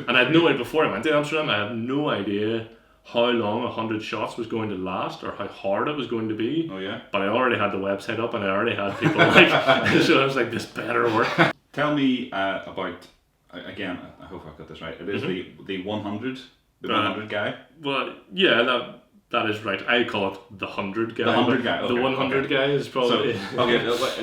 And I had no idea, before I went to Amsterdam, I had no idea how long 100 shots was going to last or how hard it was going to be. Oh yeah. But I already had the website up and I already had people like, so I was like, this better work. Tell me about, again, I hope I've got this right. It is the 100, the 100 guy. Well, yeah, that is right. I call it the 100 guy. The 100 guy. Okay, the 100 guy is probably.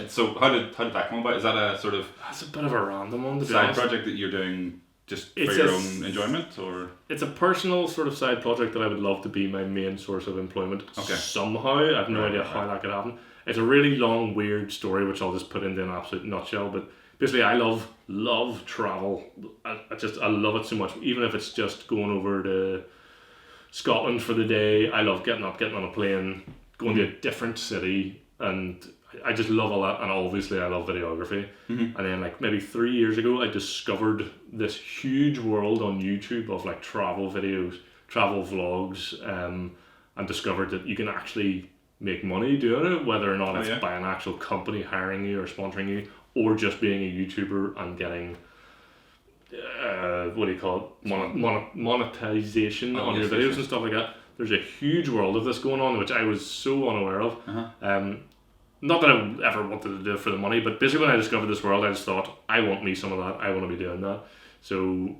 So how did that come about? Is that a sort of That's a bit of a random one, to be side honest. project that you're doing just for your own enjoyment, or? It's a personal sort of side project that I would love to be my main source of employment. Okay. Somehow, I have no idea how that could happen. It's a really long, weird story, which I'll just put into an absolute nutshell. But basically, I love travel. I love it so much. Even if it's just going over to Scotland for the day, I love getting on a plane, going to a different city, and I just love all that. And obviously I love videography. And then like maybe 3 years ago, I discovered this huge world on YouTube of like travel videos, travel vlogs, and discovered that you can actually make money doing it, whether or not it's by an actual company hiring you or sponsoring you, or just being a YouTuber and getting what do you call it, monetization on your videos and stuff like that. There's a huge world of this going on, which I was so unaware of. Not that I ever wanted to do it for the money, but basically when I discovered this world, I just thought, I want me some of that, I want to be doing that. So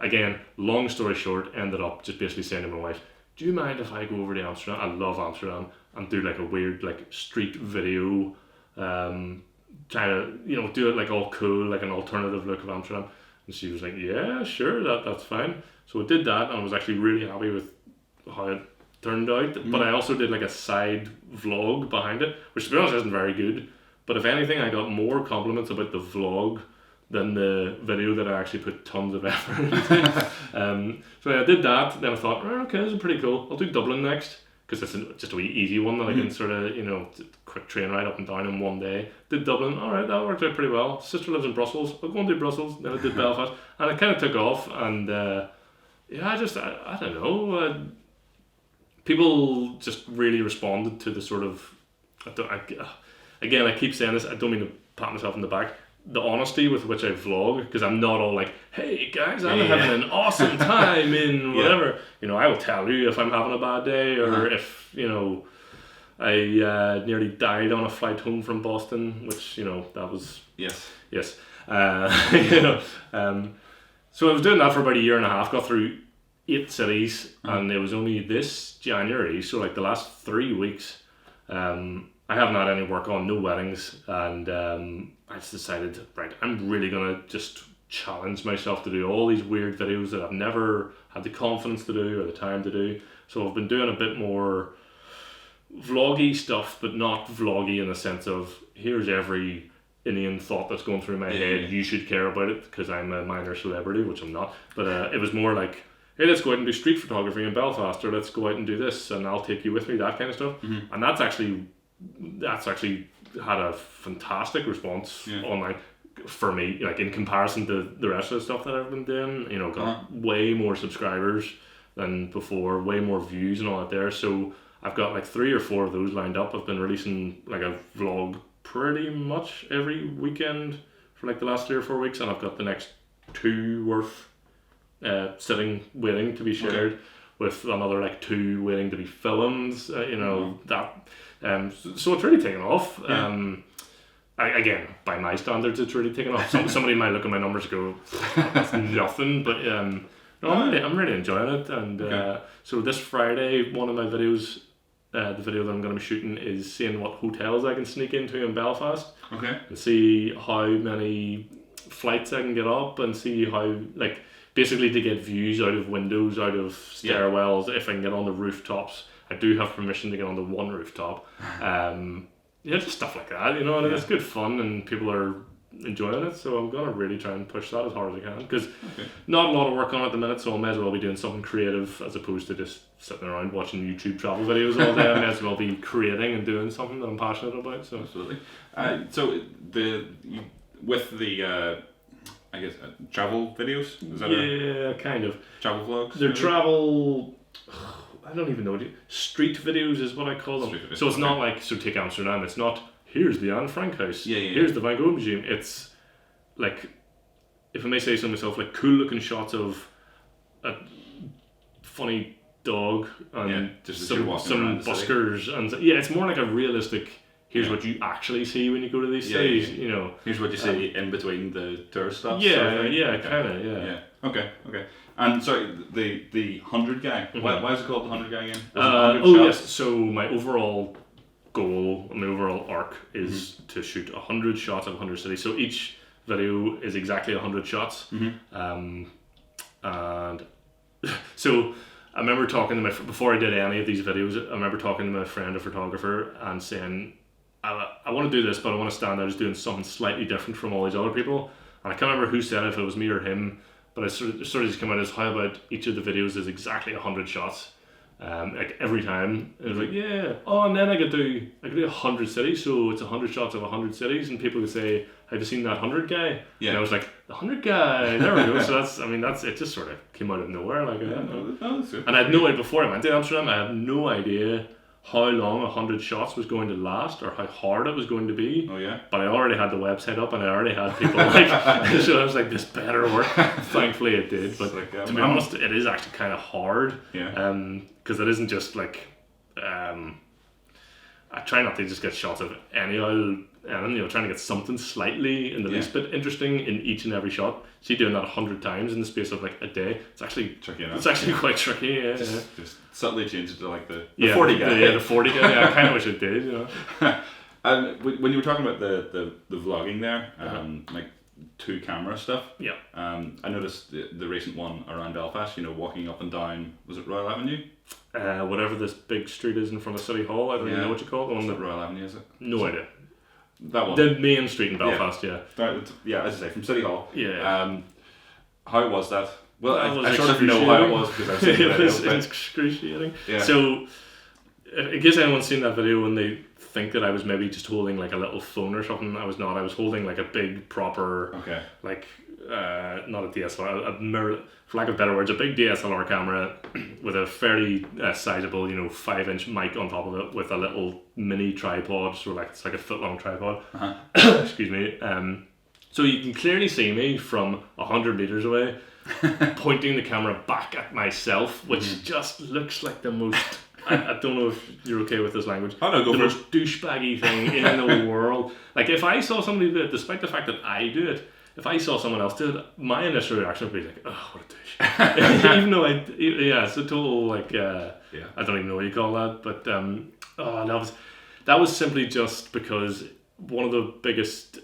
again, long story short, ended up just basically saying to my wife, do you mind if I go over to Amsterdam? I love Amsterdam, and do like a weird like street video, trying to, do it like all cool, like an alternative look of Amsterdam. And she was like, yeah, sure, that's fine. So I did that, and I was actually really happy with how it turned out. But I also did like a side vlog behind it, which to be honest isn't very good. But if anything, I got more compliments about the vlog than the video that I actually put tons of effort into. So I did that, then I thought, okay, this is pretty cool. I'll do Dublin next, because it's just a wee easy one that I can sort of, quick train ride up and down in one day. Did Dublin, alright, that worked out pretty well. Sister lives in Brussels, I'll go and do Brussels. Then I did Belfast, and it kind of took off, and I don't know, people just really responded to the sort of, again, I keep saying this, I don't mean to pat myself in the back, the honesty with which I vlog, because I'm not all like, hey guys, I'm having an awesome time in whatever. I will tell you if I'm having a bad day, or if I nearly died on a flight home from Boston, which that was yes. So I was doing that for about a year and a half, got through 8 cities, and it was only this January, so like the last 3 weeks, I haven't had any work on, no weddings, and I just decided, right, I'm really going to just challenge myself to do all these weird videos that I've never had the confidence to do or the time to do. So I've been doing a bit more vloggy stuff, but not vloggy in the sense of, here's every inane thought that's going through my head, you should care about it because I'm a minor celebrity, which I'm not. But it was more like, hey, let's go out and do street photography in Belfast, or let's go out and do this, and I'll take you with me, that kind of stuff. And that's actually had a fantastic response online for me, like in comparison to the rest of the stuff that I've been doing. Got way more subscribers than before, way more views and all that there. So I've got like 3 or 4 of those lined up. I've been releasing like a vlog pretty much every weekend for like the last 3 or 4 weeks, and I've got the next 2 worth sitting waiting to be shared, with another like 2 waiting to be filmed. That. So it's really taken off. Again, by my standards, it's really taken off. Somebody might look at my numbers and go, that's nothing, but I'm really enjoying it. And so this Friday, one of my videos, the video that I'm going to be shooting, is seeing what hotels I can sneak into in Belfast. And see how many flights I can get up, and see how, like, basically to get views out of windows, out of stairwells, if I can get on the rooftops. I do have permission to get on the one rooftop. Just stuff like that, and it's good fun, and people are enjoying it, so I'm going to really try and push that as hard as I can, because not a lot of work on it at the minute, so I may as well be doing something creative as opposed to just sitting around watching YouTube travel videos all day. I may as well be creating and doing something that I'm passionate about. So absolutely. With the I guess travel videos, is that kind of travel vlogs? They're travel. I don't even know. Street videos is what I call them. So it's not like, so take Amsterdam, it's not, here's the Anne Frank house, here's the Van Gogh Museum. It's like if I may say so myself, like cool looking shots of a funny dog and just as you're walking some around the city. buskers, and it's more like a realistic. Here's what you actually see when you go to these cities. You know, here's what you see in between the tourist stops. Yeah, sort of thing. yeah, kind of, yeah. Okay. And sorry, the 100 guy. Why is it called the 100 guy again? Was it 100 Oh shots? yes. So my overall goal, my overall arc is to shoot 100 shots of 100 cities. So each video is exactly 100 shots. And so I remember talking to before I did any of these videos. I remember talking to my friend, a photographer, and saying, I want to do this, but I want to stand out as doing something slightly different from all these other people. And I can't remember who said it, if it was me or him, but I sort of just came out as, how about each of the videos is exactly 100 shots, like every time. And it was like, yeah. Oh, and then I could do 100 cities, so it's 100 shots of 100 cities, and people could say, have you seen that 100 guy? Yeah. And I was like, the 100 guy. There we go. So that's it. Just sort of came out of nowhere, like. That's good. And I had no idea before I went to Amsterdam. I had no idea how long 100 shots was going to last or how hard it was going to be. Oh yeah. But I already had the website up and I already had people like, so I was like, this better work. Thankfully it did, but like, to be honest, it is actually kind of hard. Yeah. Because it isn't just like, I try not to just get shots of any oil, and trying to get something slightly in the least bit interesting in each and every shot. See, doing that 100 times in the space of like a day, it's actually tricky enough. It's actually quite tricky. Yeah, just subtly change it to like the 40 guy. The 40 guy. Yeah, I kind of wish it did. You know. And when you were talking about the vlogging there, like 2-camera stuff. Yeah. I noticed the recent one around Belfast. Walking up and down. Was it Royal Avenue? Whatever this big street is in front of City Hall. I don't even know what you call it. Is it Royal Avenue? Is it? No idea. That one. The main street in Belfast. Yeah. Yeah, as I say, from City Hall. Yeah. How was that? Well, I sort of know how it was because I've seen the video. It was excruciating. Yeah. So, in case anyone's seen that video and they think that I was maybe just holding like a little phone or something, I was not. I was holding like a big proper, like, not a DSLR, a mirror, for lack of better words, a big DSLR camera with a fairly sizable, 5-inch mic on top of it with a little mini tripod, so like it's like a foot-long tripod. Excuse me. So you can clearly see me from 100 meters away, pointing the camera back at myself, which just looks like the most. I don't know if you're okay with this language. Oh no, go the for most douchebaggy thing in the world. Like if I saw somebody do it, despite the fact that I do it, if I saw someone else do it, my initial reaction would be like, "Oh, what a douche!" Even though it's a total like, I don't even know what you call that, but that was simply just because one of the biggest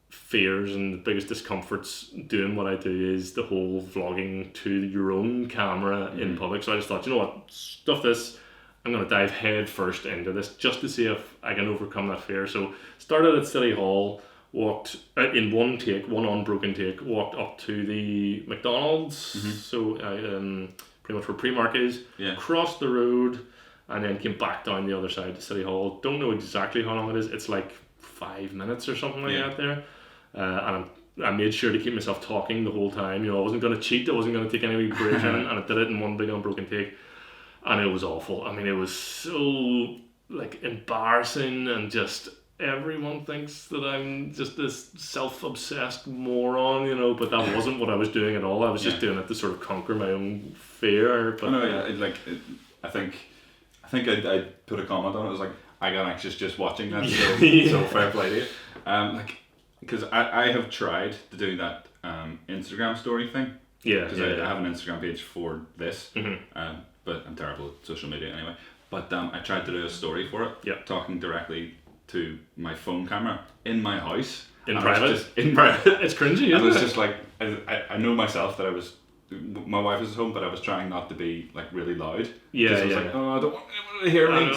fears and the biggest discomforts doing what I do is the whole vlogging to your own camera in public. So I just thought, you know what, stuff this. I'm going to dive head first into this just to see if I can overcome that fear. So started at City Hall, walked in one unbroken take, walked up to the McDonald's, so pretty much where Primark is, crossed the road, and then came back down the other side to City Hall. Don't know exactly how long it is. It's like 5 minutes or something like that there. And I made sure to keep myself talking the whole time. I wasn't going to cheat. I wasn't going to take any breaks in it, and I did it in one big unbroken take. And it was awful. I mean, it was so like embarrassing, and just everyone thinks that I'm just this self-obsessed moron, but that wasn't what I was doing at all. I was just doing it to sort of conquer my own fear. But I think I put a comment on it. It was like, I got anxious just watching that. So fair play to you. Because I have tried to do that Instagram story thing. Because I have an Instagram page for this. But I'm terrible at social media anyway. But I tried to do a story for it, talking directly to my phone camera in my house. In private? In private. It's cringy, isn't it? And it was just like, I know myself that my wife was at home, but I was trying not to be like really loud. I was like, oh, I don't want anyone to hear me.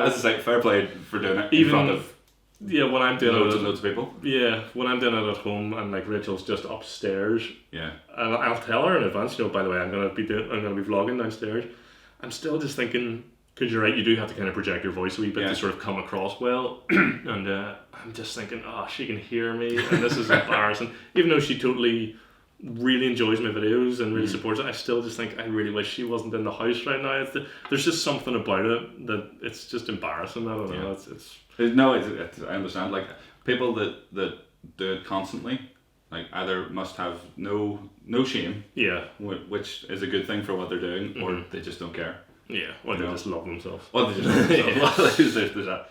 As I say, fair play for doing it in front of when I'm doing loads of people. Yeah, when I'm doing it at home and like Rachel's just upstairs. Yeah. And I'll tell her in advance, by the way, I'm gonna be vlogging downstairs. I'm still just thinking, because you're right, you do have to kind of project your voice a wee bit to sort of come across well. And I'm just thinking, she can hear me, and this is embarrassing. Even though she totally really enjoys my videos and really supports it, I still just think I really wish she wasn't in the house right now. There's just something about it that it's just embarrassing. I don't know. I understand. Like people that do it constantly, like either must have no shame, Yeah. which is a good thing for what they're doing, or they just don't care. Yeah. Or they just love themselves. Or they just love themselves. There's that.